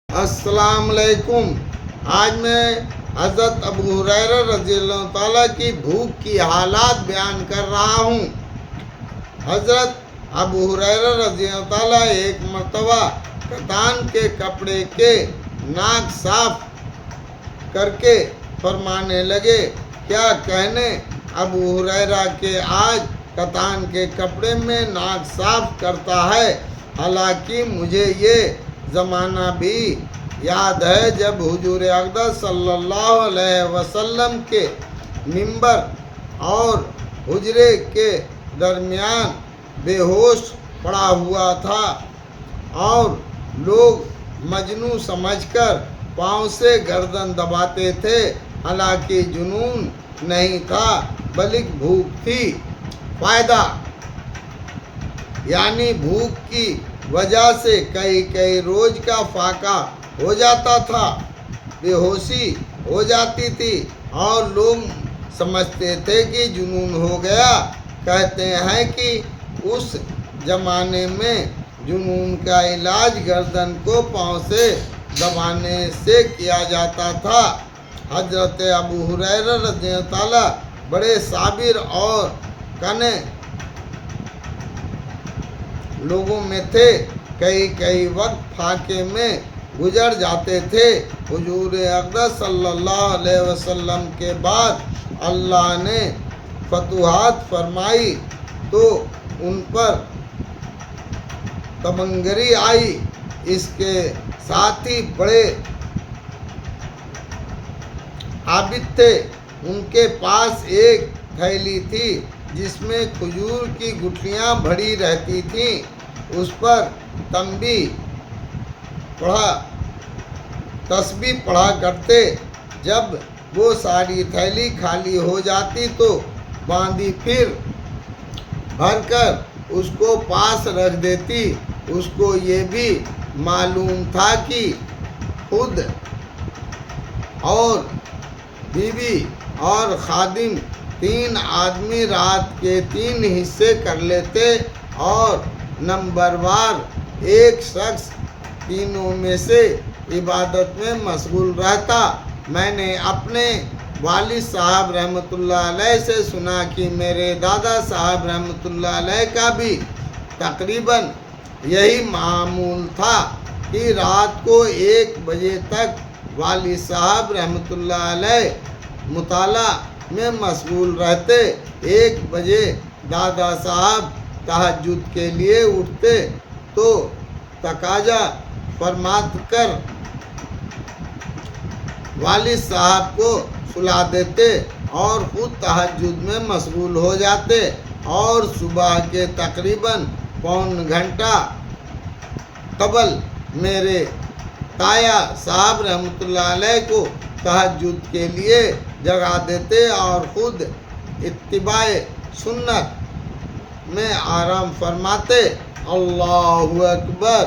السلام علیکم۔ آج میں حضرت ابو ہریرہ رضی اللہ تعالیٰ کی بھوک کی حالات بیان کر رہا ہوں۔ حضرت ابو ہریرہ رضی اللہ تعالیٰ ایک مرتبہ کتان کے کپڑے کے ناک صاف کر کے فرمانے لگے، کیا کہنے ابو ہریرہ کہ آج کتان کے کپڑے میں ناک صاف کرتا ہے، حالانکہ مجھے یہ زمانہ بھی یاد ہے جب حضور اقدس صلی اللہ علیہ وسلم کے ممبر اور حجرے کے درمیان بے ہوش پڑا ہوا تھا اور لوگ مجنون سمجھ کر پاؤں سے گردن دباتے تھے، حالانکہ جنون نہیں تھا بلکہ بھوک تھی۔ فائدہ یعنی بھوک کی وجہ سے کئی روز کا فاقہ ہو جاتا تھا، بے ہوشی ہو جاتی تھی اور لوگ سمجھتے تھے کہ جنون ہو گیا۔ کہتے ہیں کہ اس زمانے میں جنون کا علاج گردن کو پاؤں سے دبانے سے کیا جاتا تھا۔ حضرت ابو ہریرہ رضی اللہ تعالیٰ بڑے صابر اور کنے لوگوں میں تھے، کئی وقت فاقے میں گزر جاتے تھے۔ حضور اقدس صلی اللہ علیہ وسلم کے بعد اللہ نے فتوحات فرمائی تو ان پر تمنگری آئی۔ اس کے ساتھ ہی بڑے عابد تھے، ان کے پاس ایک تھیلی تھی جس میں کھجور کی گٹھلیاں بھری رہتی تھیں، اس پر تسبیح پڑھا کرتے۔ جب وہ ساری تھیلی خالی ہو جاتی تو باندھی پھر بھر کر اس کو پاس رکھ دیتی۔ اس کو یہ بھی معلوم تھا کہ خود اور بیوی اور خادم 3 آدمی رات کے 3 حصے کر لیتے اور نمبروار ایک شخص تینوں میں سے عبادت میں مشغول رہتا۔ میں نے اپنے والد صاحب رحمۃ اللہ علیہ سے سنا کہ میرے دادا صاحب رحمۃ اللہ علیہ کا بھی تقریباً یہی معمول تھا کہ رات کو 1 بجے تک والد صاحب رحمۃ اللہ علیہ مطالعہ میں مشغول رہتے۔ 1 بجے دادا صاحب تہجد کے لیے اٹھتے تو تقاضا فرما کر والد صاحب کو سلا دیتے اور خود تہجد میں مشغول ہو جاتے اور صبح کے تقریباً پون گھنٹہ قبل میرے تایا صاحب رحمۃ اللہ علیہ کو تہجد کے لیے جگا دیتے اور خود اتباع سنت میں آرام فرماتے۔ اللہ اکبر۔